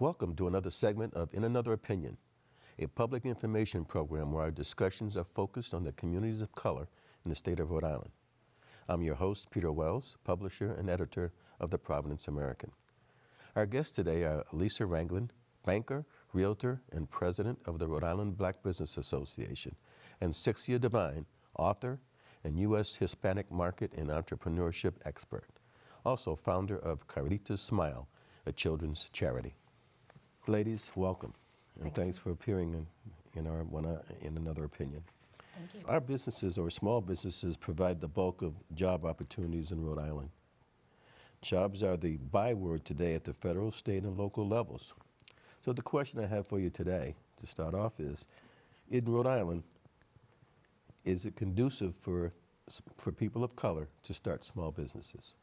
Welcome to another segment of In Another Opinion, a public information program where our discussions are focused on the communities of color in the state of Rhode Island. I'm your host, Peter Wells, publisher and editor of the Providence American. Our guests today are Lisa Ranglin, banker, realtor, and president of the Rhode Island Black Business Association, and Sixcia Devine, author and U.S. Hispanic market and entrepreneurship expert, also founder of Carita's Smile, a children's charity. Ladies, welcome, and thanks for appearing in Another Opinion. Thank you. Our businesses or small businesses provide the bulk of job opportunities in Rhode Island. Jobs are the byword today at the federal, state, and local levels. So the question I have for you today, to start off, is, in Rhode Island, is it conducive for people of color to start small businesses?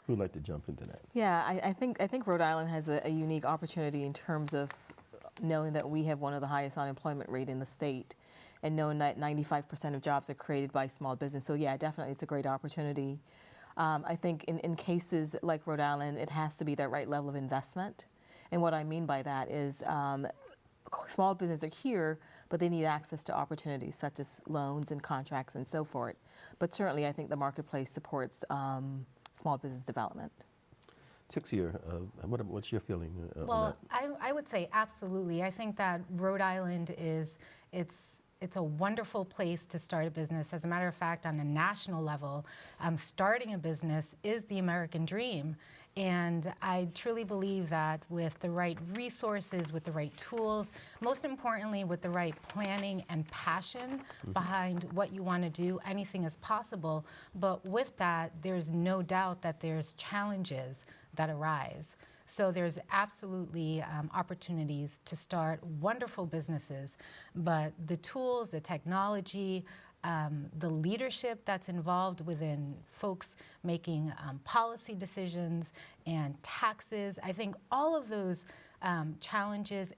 Who'd like to jump into that? Yeah, I think Rhode Island has a unique opportunity in terms of knowing that we have one of the highest unemployment rate in the state, and knowing that 95% of jobs are created by small business. So yeah, definitely it's a great opportunity. I think in cases like Rhode Island, it has to be that right level of investment. And what I mean by that is small businesses are here, but they need access to opportunities such as loans and contracts and so forth. But certainly I think the marketplace supports small business development. Sixcia, what's your feeling on Well, that? I would say absolutely. I think that Rhode Island it's a wonderful place to start a business. As a matter of fact, on a national level, starting a business is the American dream. And I truly believe that with the right resources, with the right tools, most importantly, with the right planning and passion behind what you want to do, anything is possible. But with that, there's no doubt that there's challenges that arise. So there's absolutely opportunities to start wonderful businesses, but the tools, the technology, the leadership that's involved within folks making policy decisions and taxes, I think all of those challenges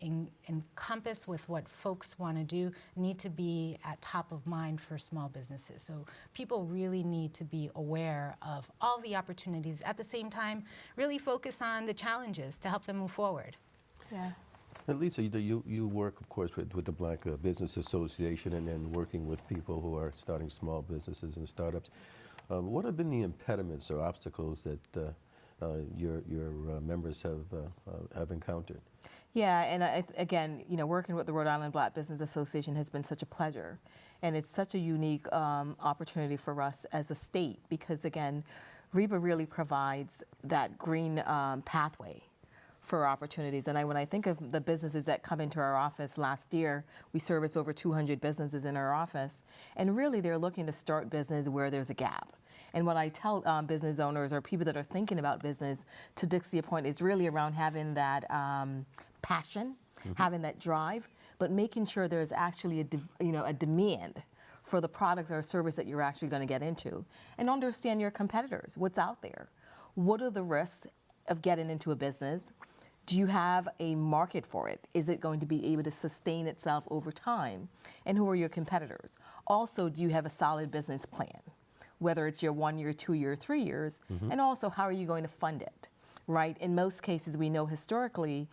encompass with what folks want to do need to be at top of mind for small businesses. So people really need to be aware of all the opportunities. At the same time, really focus on the challenges to help them move forward. Yeah. And Lisa, you work, of course, with the Black Business Association and then working with people who are starting small businesses and startups. What have been the impediments or obstacles that your members have encountered? Yeah, and again, working with the Rhode Island Black Business Association has been such a pleasure, and it's such a unique opportunity for us as a state because, again, REBA really provides that green pathway for opportunities. And when I think of the businesses that come into our office last year, we serviced over 200 businesses in our office, and really they're looking to start business where there's a gap. And what I tell business owners or people that are thinking about business, to Dixie's point, is really around having that passion, having that drive, but making sure there's actually a demand for the product or service that you're actually going to get into, and understand your competitors, what's out there. What are the risks of getting into a business? Do you have a market for it? Is it going to be able to sustain itself over time? And who are your competitors? Also, do you have a solid business plan? Whether it's your 1 year, 2 year, 3 years, and also how are you going to fund it, right? In most cases, we know historically,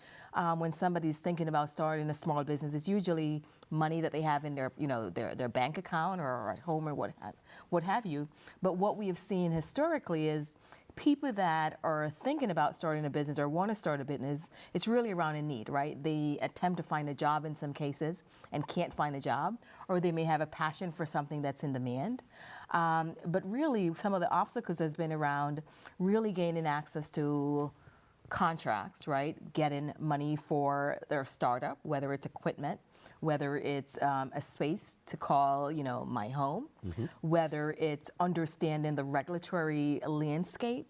when somebody's thinking about starting a small business, it's usually money that they have in their bank account or at home or what have you. But what we have seen historically is people that are thinking about starting a business or want to start a business, it's really around a need, right? They attempt to find a job in some cases and can't find a job, or they may have a passion for something that's in demand. But really, some of the obstacles has been around really gaining access to contracts, right? Getting money for their startup, whether it's equipment, whether it's a space to call, my home, whether it's understanding the regulatory landscape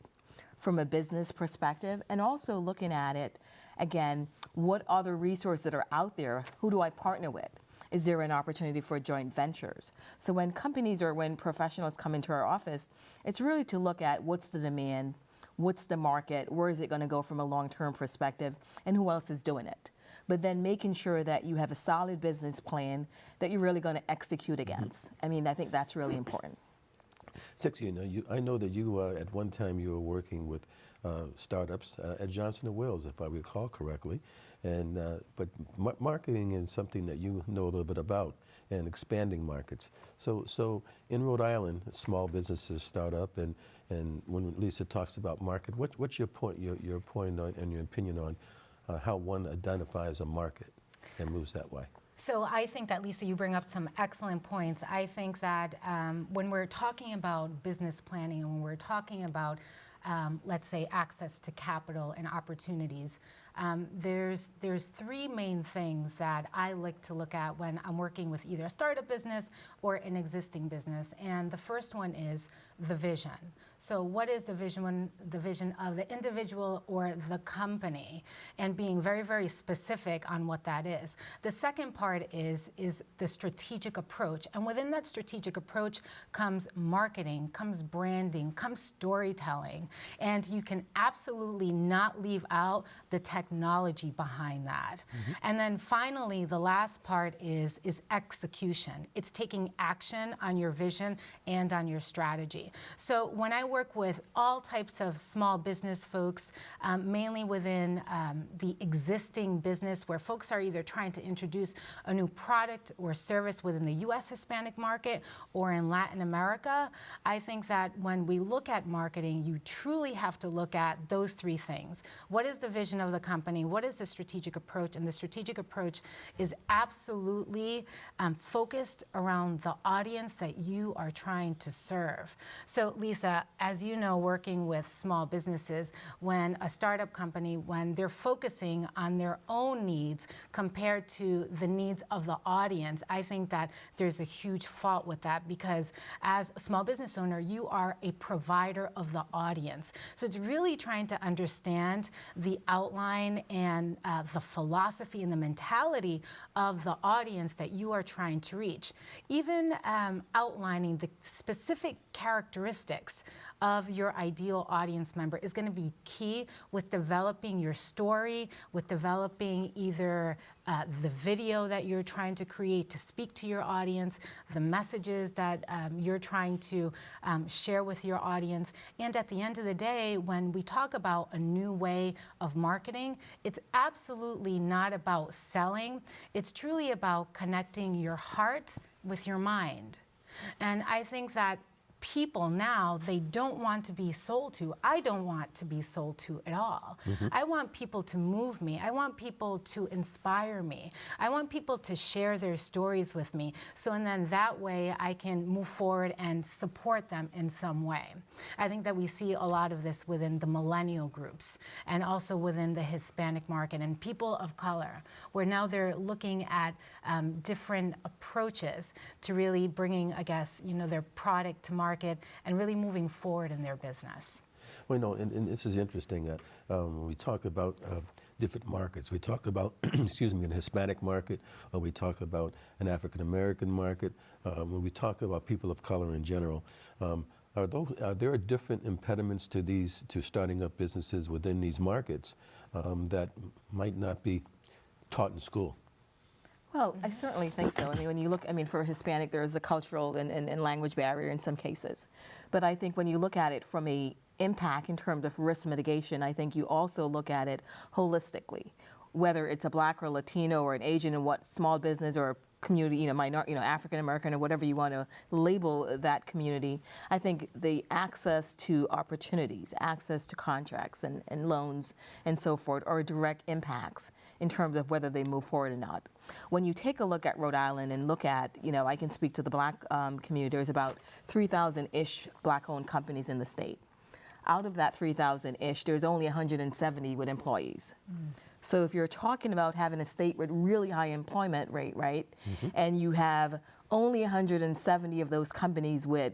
from a business perspective, and also looking at it, again, what other resources that are out there, who do I partner with? Is there an opportunity for joint ventures? So when companies or when professionals come into our office, it's really to look at what's the demand, what's the market, where is it going to go from a long-term perspective, and who else is doing it. But then making sure that you have a solid business plan that you're really going to execute against. I mean, I think that's really important. Sixcia, I know that you at one time you were working with startups at Johnson & Wales, if I recall correctly, and but marketing is something that you know a little bit about, and expanding markets. So in Rhode Island, small businesses start up, and when Lisa talks about market, what's your point? Your point on, and your opinion on how one identifies a market and moves that way? So I think that, Lisa, you bring up some excellent points. I think that when we're talking about business planning and when we're talking about, let's say, access to capital and opportunities, there's three main things that I like to look at when I'm working with either a startup business or an existing business. And the first one is the vision. So what is the vision of the individual or the company, and being very, very specific on what that is. The second part is the strategic approach. And within that strategic approach comes marketing, comes branding, comes storytelling. And you can absolutely not leave out the technology behind that. Mm-hmm. And then finally, the last part is execution. It's taking action on your vision and on your strategy. So when I work with all types of small business folks, mainly within the existing business where folks are either trying to introduce a new product or service within the U.S. Hispanic market or in Latin America, I think that when we look at marketing, you truly have to look at those three things. What is the vision of the company? What is the strategic approach? And the strategic approach is absolutely focused around the audience that you are trying to serve. So Lisa, as you know, working with small businesses, when a startup company, when they're focusing on their own needs compared to the needs of the audience, I think that there's a huge fault with that, because as a small business owner, you are a provider of the audience. So it's really trying to understand the outline and the philosophy and the mentality of the audience that you are trying to reach. Even outlining the specific characteristics of your ideal audience member is going to be key with developing your story, with developing either the video that you're trying to create to speak to your audience, the messages that you're trying to share with your audience. And at the end of the day, when we talk about a new way of marketing, it's absolutely not about selling. It's truly about connecting your heart with your mind. And I think that people now, they don't want to be sold to. I don't want to be sold to at all. Mm-hmm. I want people to move me. I want people to inspire me. I want people to share their stories with me. So, and then that way I can move forward and support them in some way. I think that we see a lot of this within the millennial groups and also within the Hispanic market and people of color, where now they're looking at different approaches to really bringing, I guess, their product to market and really moving forward in their business. Well, and this is interesting. When we talk about different markets, we talk about, excuse me, an Hispanic market, or we talk about an African American market, when we talk about people of color in general, are there different impediments to starting up businesses within these markets that might not be taught in school? Well, I certainly think so. I mean, when you look, for Hispanic, there is a cultural and language barrier in some cases. But I think when you look at it from a impact in terms of risk mitigation, I think you also look at it holistically, whether it's a Black or Latino or an Asian, and what small business or community, African American or whatever you want to label that community. I think the access to opportunities, access to contracts and loans and so forth are direct impacts in terms of whether they move forward or not. When you take a look at Rhode Island and look at, I can speak to the Black community, there's about 3,000-ish Black-owned companies in the state. Out of that 3,000-ish, there's only 170 with employees. Mm. So if you're talking about having a state with really high employment rate, right, mm-hmm. and you have only 170 of those companies with,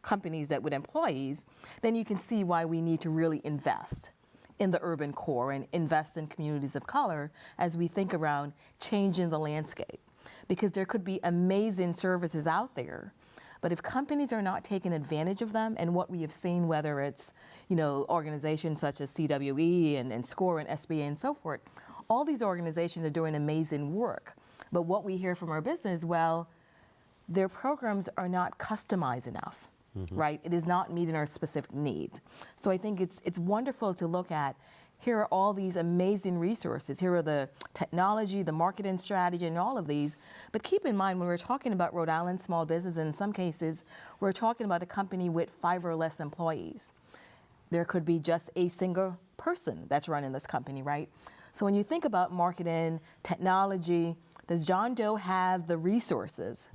companies that with employees, then you can see why we need to really invest in the urban core and invest in communities of color as we think around changing the landscape. Because there could be amazing services out there, but if companies are not taking advantage of them, and what we have seen, whether it's, organizations such as CWE and SCORE and SBA and so forth, all these organizations are doing amazing work. But what we hear from our business, well, their programs are not customized enough. right? It is not meeting our specific need. So I think it's wonderful to look at, here are all these amazing resources. Here are the technology, the marketing strategy, and all of these. But keep in mind, when we're talking about Rhode Island small business, in some cases, we're talking about a company with 5 or less employees. There could be just a single person that's running this company, right? So when you think about marketing, technology, does John Doe have the resources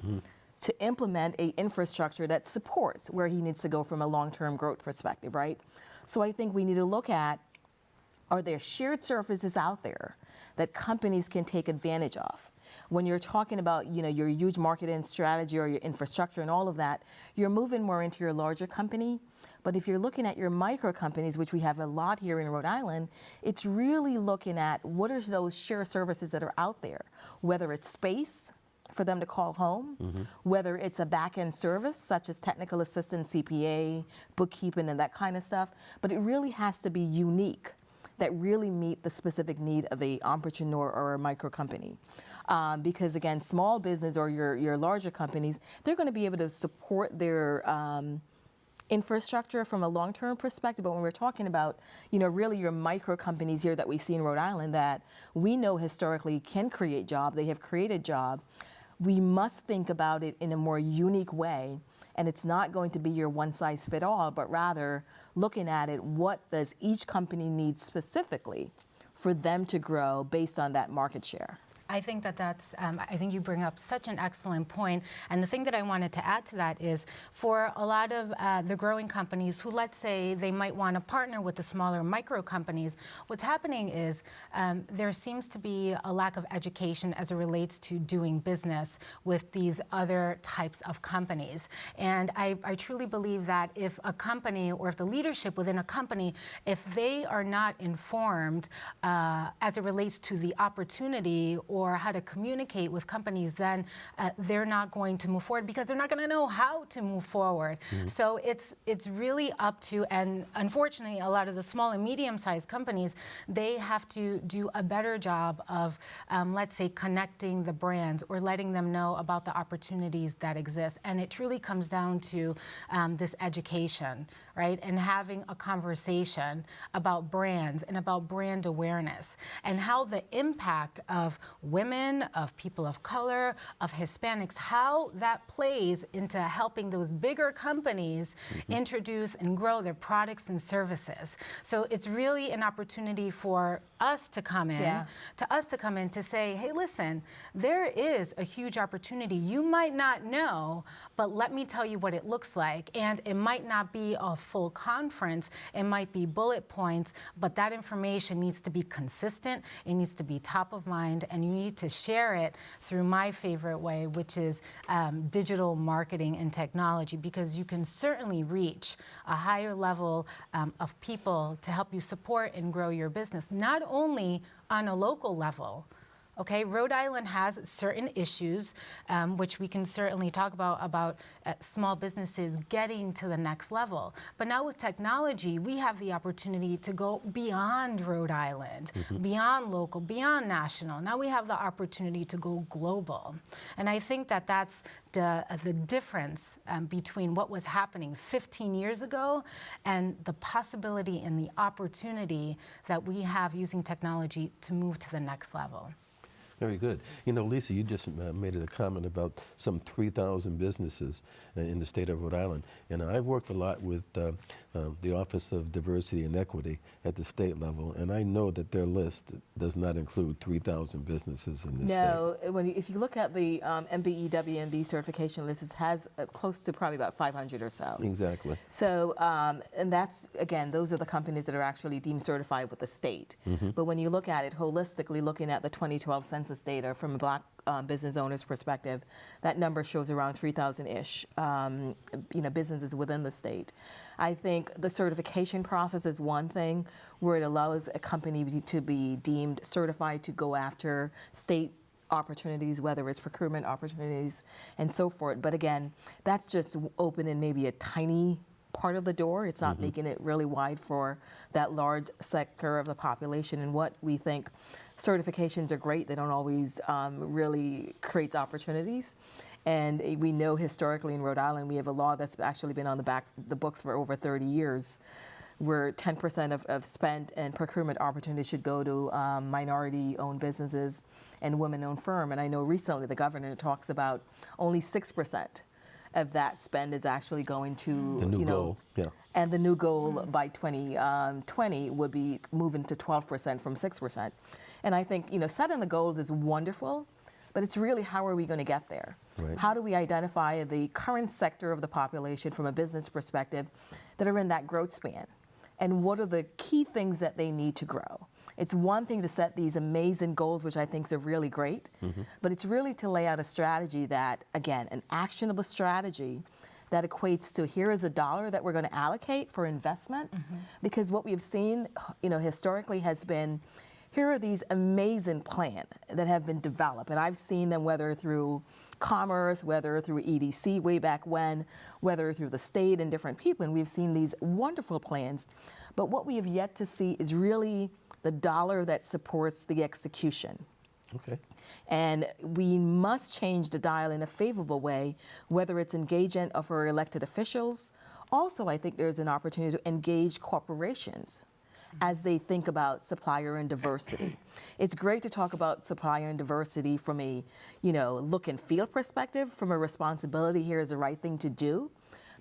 to implement a infrastructure that supports where he needs to go from a long-term growth perspective, right? So I think we need to look at, are there shared services out there that companies can take advantage of? When you're talking about, your huge marketing strategy or your infrastructure and all of that, you're moving more into your larger company. But if you're looking at your micro companies, which we have a lot here in Rhode Island, it's really looking at what are those shared services that are out there, whether it's space for them to call home, whether it's a back-end service such as technical assistance, CPA, bookkeeping, and that kind of stuff. But it really has to be unique, that really meet the specific need of a entrepreneur or a micro company. Because again, small business or your larger companies, they're going to be able to support their infrastructure from a long-term perspective. But when we're talking about, really your micro companies here that we see in Rhode Island that we know historically can create jobs, they have created jobs, we must think about it in a more unique way. And it's not going to be your one-size-fit-all, but rather looking at it, what does each company need specifically for them to grow based on that market share? I think I think you bring up such an excellent point. And the thing that I wanted to add to that is for a lot of the growing companies who, let's say, they might want to partner with the smaller micro companies, what's happening is there seems to be a lack of education as it relates to doing business with these other types of companies. And I truly believe that if a company or if the leadership within a company, if they are not informed as it relates to the opportunity or how to communicate with companies, then they're not going to move forward because they're not going to know how to move forward. So it's really up to, and unfortunately, a lot of the small and medium-sized companies, they have to do a better job of, let's say, connecting the brands or letting them know about the opportunities that exist. And it truly comes down to this education, right? And having a conversation about brands and about brand awareness and how the impact of women, of people of color, of Hispanics, how that plays into helping those bigger companies introduce and grow their products and services. So it's really an opportunity for us to come in, to say, hey, listen, there is a huge opportunity. You might not know, but let me tell you what it looks like. And it might not be a full conference. It might be bullet points, but that information needs to be consistent. It needs to be top of mind, and you need to share it through my favorite way, which is digital marketing and technology, because you can certainly reach a higher level of people to help you support and grow your business, not only on a local level. Okay, Rhode Island has certain issues, which we can certainly talk about small businesses getting to the next level. But now with technology, we have the opportunity to go beyond Rhode Island, beyond local, beyond national. Now we have the opportunity to go global. And I think that that's the difference between what was happening 15 years ago and the possibility and the opportunity that we have using technology to move to the next level. Very good. Lisa, you just made a comment about some 3,000 businesses in the state of Rhode Island. And I've worked a lot with the Office of Diversity and Equity at the state level, and I know that their list does not include 3,000 businesses in this state. No, if you look at the MBEWMB certification list, it has close to probably about 500 or so. Exactly. So, and that's, again, those are the companies that are actually deemed certified with the state. But when you look at it holistically, looking at the 2012 census data from a Black business owner's perspective, that number shows around 3,000-ish, businesses within the state. I think the certification process is one thing where it allows a company to be deemed certified to go after state opportunities, whether it's procurement opportunities and so forth. But again, that's just opening maybe a tiny part of the door. It's not making it really wide for that large sector of the population. And what we think certifications are great. They don't always really create opportunities. And we know historically in Rhode Island, we have a law that's actually been on the books for over 30 years, where 10% of spent and procurement opportunities should go to minority-owned businesses and women-owned firm. And I know recently the governor talks about only 6% of that spend is actually going to The new goal, yeah. And the new goal by 2020 would be moving to 12% from 6%. And I think, setting the goals is wonderful, but it's really how are we going to get there? Right. How do we identify the current sector of the population from a business perspective that are in that growth span? And what are the key things that they need to grow? It's one thing to set these amazing goals, which I think are really great, but it's really to lay out a strategy that, again, an actionable strategy that equates to here is a dollar that we're going to allocate for investment. Because what we've seen, historically has been, here are these amazing plans that have been developed. And I've seen them whether through commerce, whether through EDC way back when, whether through the state and different people. And we've seen these wonderful plans. But what we have yet to see is really the dollar that supports the execution. Okay. And we must change the dial in a favorable way, whether it's engagement of our elected officials. Also, I think there's an opportunity to engage corporations as they think about supplier and diversity. It's great to talk about supplier and diversity from a, look and feel perspective, from a responsibility here is the right thing to do.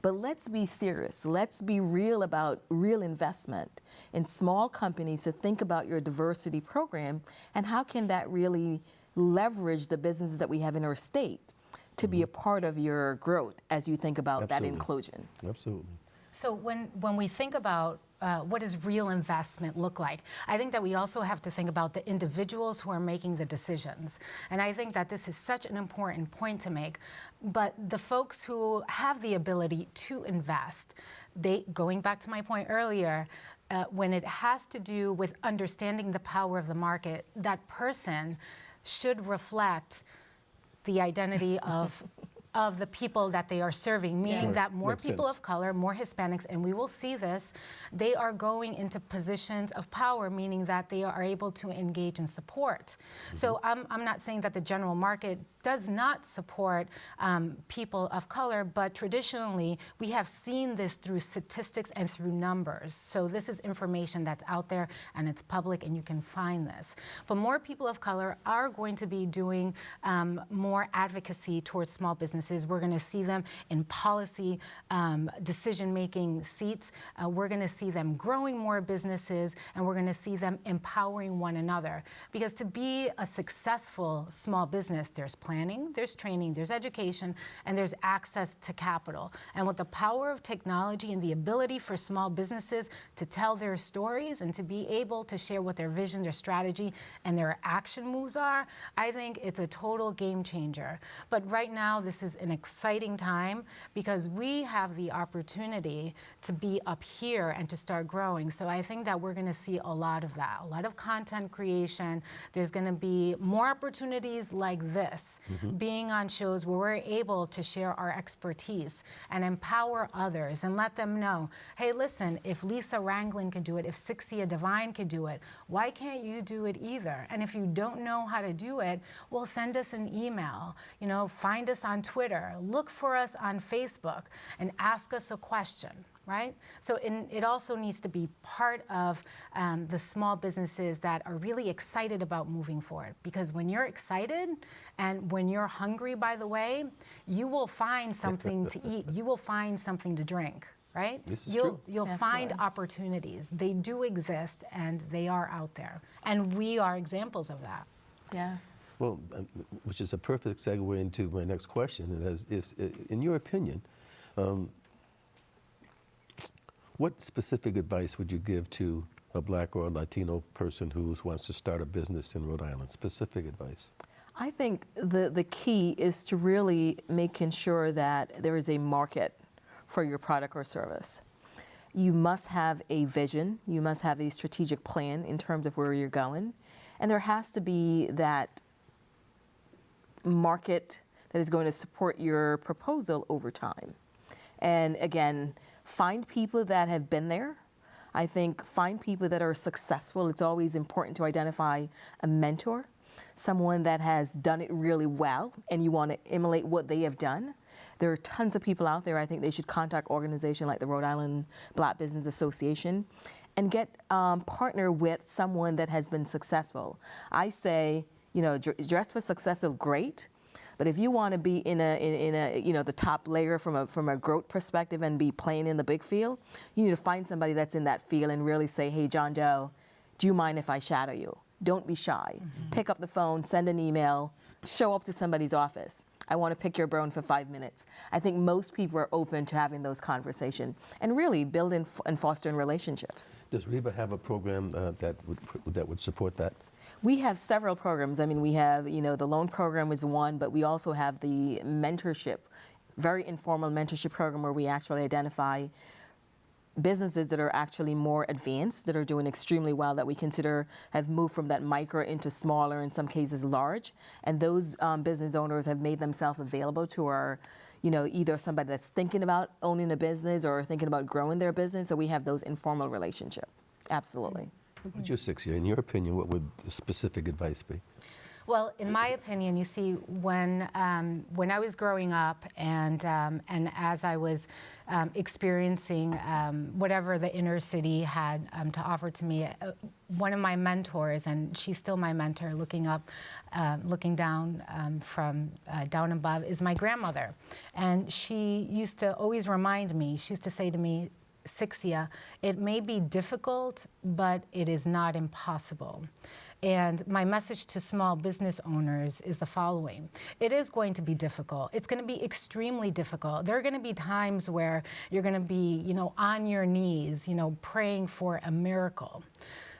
But let's be serious. Let's be real about real investment in small companies to think about your diversity program and how can that really leverage the businesses that we have in our state to be a part of your growth as you think about that inclusion. Absolutely. So when we think about what does real investment look like, I think that we also have to think about the individuals who are making the decisions. And I think that this is such an important point to make. But the folks who have the ability to invest, going back to my point earlier, when it has to do with understanding the power of the market, that person should reflect the identity of the people that they are serving, meaning that more Makes people sense. of color, more Hispanics, and we will see this, they are going into positions of power, meaning that they are able to engage in support. So I'm not saying that the general market does not support people of color, but traditionally we have seen this through statistics and through numbers. So this is information that's out there and it's public and you can find this. But more people of color are going to be doing more advocacy towards small businesses. We're going to see them in policy decision-making seats. We're going to see them growing more businesses, and we're going to see them empowering one another. Because to be a successful small business, there's planning, there's training, there's education, and there's access to capital. And with the power of technology and the ability for small businesses to tell their stories and to be able to share what their vision, their strategy, and their action moves are, I think it's a total game changer. But right now, this is an exciting time because we have the opportunity to be up here and to start growing. So I think that we're going to see a lot of that, a lot of content creation. There's going to be more opportunities like this, being on shows where we're able to share our expertise and empower others and let them know, hey, listen, if Lisa Ranglin could do it, if Sixcia Devine could do it, why can't you do it either? And if you don't know how to do it, well, send us an email, find us on Twitter, look for us on Facebook, and ask us a question, right? So it also needs to be part of the small businesses that are really excited about moving forward. Because when you're excited and when you're hungry, by the way, you will find something to eat. You will find something to drink, right? This is true. You'll find opportunities. They do exist, and they are out there. And we are examples of that. Yeah. Well, which is a perfect segue into my next question. And is, in your opinion, what specific advice would you give to a Black or a Latino person who wants to start a business in Rhode Island? Specific advice. I think the key is to really making sure that there is a market for your product or service. You must have a vision. You must have a strategic plan in terms of where you're going. And there has to be that market that is going to support your proposal over time. And again, find people that have been there. I think find people that are successful. It's always important to identify a mentor. someone that has done it really well and you want to emulate what they have done, there are tons of people out there. I think they should contact organizations like the Rhode Island Black Business Association and get partner with someone that has been successful. I say, dress for success is great, but if you want to be in a the top layer from a growth perspective and be playing in the big field, you need to find somebody that's in that field and really say, hey, John Doe, do you mind if I shadow you? Don't be shy. Pick up the phone, send an email, show up to somebody's office. I want to pick your brain for 5 minutes. I think most people are open to having those conversations and really building and fostering relationships. Does REBA have a program that would support that? We have several programs. I mean, we have, the loan program is one, but we also have the mentorship, very informal mentorship program where we actually identify businesses that are actually more advanced, that are doing extremely well, that we consider have moved from that micro into smaller, in some cases large. And those business owners have made themselves available to our, either somebody that's thinking about owning a business or thinking about growing their business. So we have those informal relationships. Absolutely. What about you, Sixcia? In your opinion, what would the specific advice be? Well, in my opinion, you see, when I was growing up and as I was experiencing whatever the inner city had to offer to me, one of my mentors, and she's still my mentor, looking down from down above, is my grandmother. And she used to always remind me, she used to say to me, Sixcia, it may be difficult, but it is not impossible. And my message to small business owners is the following. It is going to be difficult. It's going to be extremely difficult. There are going to be times where you're going to be, on your knees, praying for a miracle.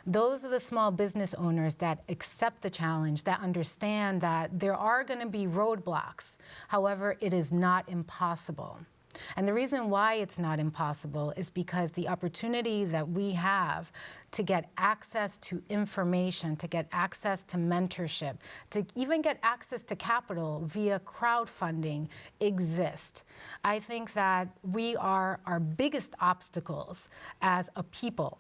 Those are the small business owners that accept the challenge, that understand that there are going to be roadblocks. However, it is not impossible. And the reason why it's not impossible is because the opportunity that we have to get access to information, to get access to mentorship, to even get access to capital via crowdfunding exists. I think that we are our biggest obstacles as a people.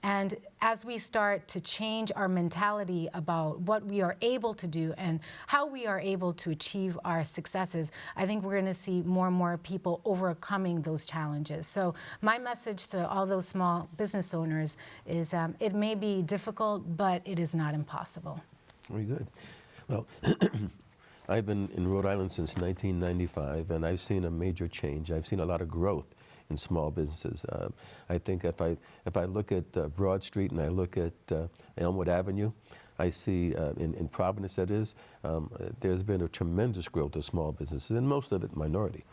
And as we start to change our mentality about what we are able to do and how we are able to achieve our successes, I think we're going to see more and more people overcoming those challenges. So my message to all those small business owners is it may be difficult, but it is not impossible. Very good. Well, I've been in Rhode Island since 1995, and I've seen a major change. I've seen a lot of growth in small businesses. I think if I look at Broad Street and I look at Elmwood Avenue, I see in Providence, that is, there's been a tremendous growth of small businesses, and most of it minority,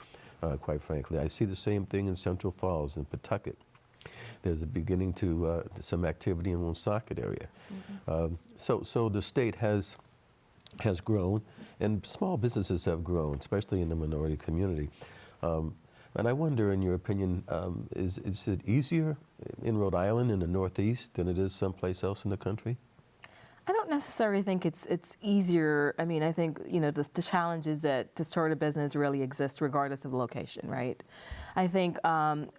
quite frankly. I see the same thing in Central Falls and Pawtucket. There's a beginning to some activity in Woonsocket area. So the state has grown, and small businesses have grown, especially in the minority community. And I wonder, in your opinion, is it easier in Rhode Island in the Northeast than it is someplace else in the country? I don't necessarily think it's easier. I mean, I think, the challenges to start a business really exist regardless of the location, right? I think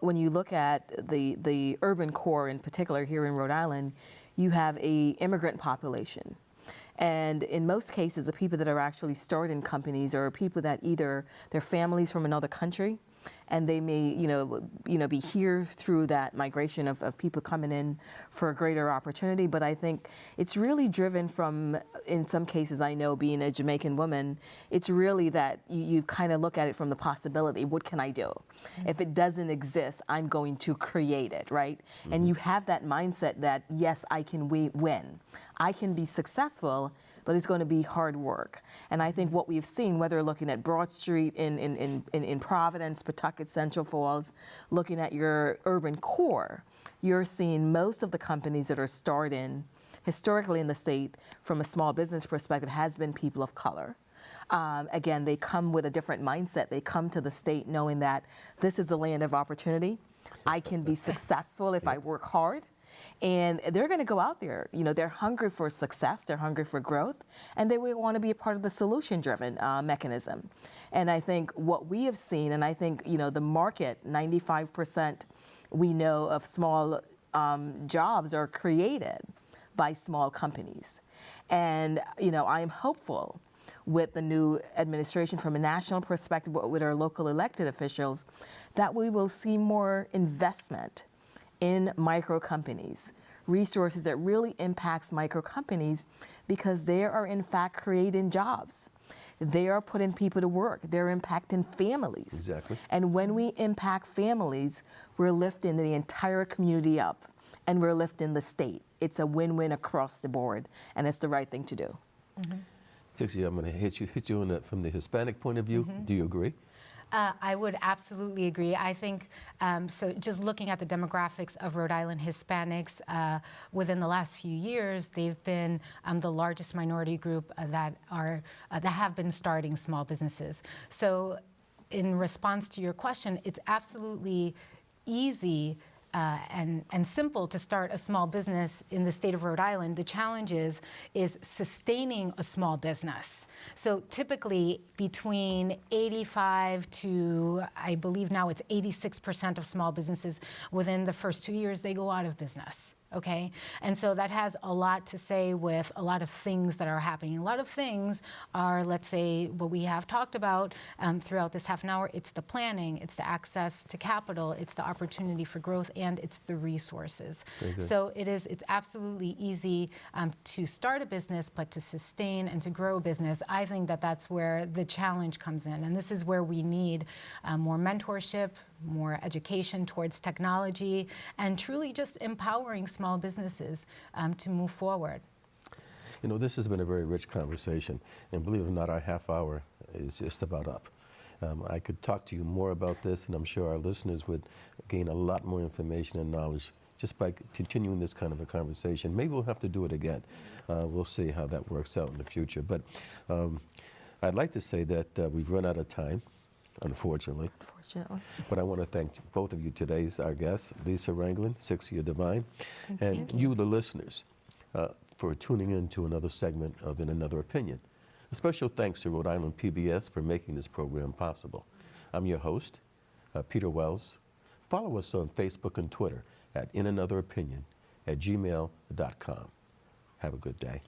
when you look at the urban core in particular here in Rhode Island, you have a immigrant population. And in most cases, the people that are actually starting companies are people that either their families from another country, and they may, be here through that migration of people coming in for a greater opportunity. But I think it's really driven from, in some cases, I know, being a Jamaican woman, it's really that you kind of look at it from the possibility. What can I do? Mm-hmm. If it doesn't exist, I'm going to create it, right? Mm-hmm. And you have that mindset that, yes, I can win. I can be successful, but it's going to be hard work. And I think what we've seen, whether looking at Broad Street in Providence, Pawtucket, Central Falls, looking at your urban core, you're seeing most of the companies that are starting historically in the state from a small business perspective has been people of color. Again, they come with a different mindset. They come to the state knowing that this is the land of opportunity. I can be successful if I work hard. And they're going to go out there. They're hungry for success. They're hungry for growth. And they will want to be a part of the solution-driven mechanism. And I think what we have seen, and I think, the market, 95% we know of small jobs are created by small companies. And, you know, I am hopeful with the new administration from a national perspective, with our local elected officials, that we will see more investment in micro companies, resources that really impacts micro companies, because they are in fact creating jobs. They are putting people to work. They're impacting families. Exactly. And when we impact families, we're lifting the entire community up, and we're lifting the state. It's a win-win across the board, and it's the right thing to do. Sixcia, I'm going to hit you on that from the Hispanic point of view. Do you agree? I would absolutely agree. I think, so just looking at the demographics of Rhode Island Hispanics, within the last few years, they've been the largest minority group that have been starting small businesses. So in response to your question, it's absolutely easy and simple to start a small business in the state of Rhode Island. The challenge is sustaining a small business. So typically between 85 to, I believe now it's 86% of small businesses within the first 2 years, they go out of business. Okay, and so that has a lot to say with a lot of things that are happening. A lot of things are, let's say, what we have talked about throughout this half an hour. It's the planning, it's the access to capital, it's the opportunity for growth, and it's the resources. So it's absolutely easy to start a business, but to sustain and to grow a business, I think that that's where the challenge comes in. And this is where we need more mentorship, more education towards technology, and truly just empowering small businesses to move forward. You know, this has been a very rich conversation, and believe it or not, our half hour is just about up. I could talk to you more about this, and I'm sure our listeners would gain a lot more information and knowledge just by continuing this kind of a conversation. Maybe we'll have to do it again. We'll see how that works out in the future. But I'd like to say that we've run out of time, unfortunately. But I want to thank both of you today, our guests, Lisa Ranglin, Sixcia Devine, and you, the listeners, for tuning in to another segment of In Another Opinion. A special thanks to Rhode Island PBS for making this program possible. I'm your host, Peter Wells. Follow us on Facebook and Twitter at inanotheropinion@gmail.com. Have a good day.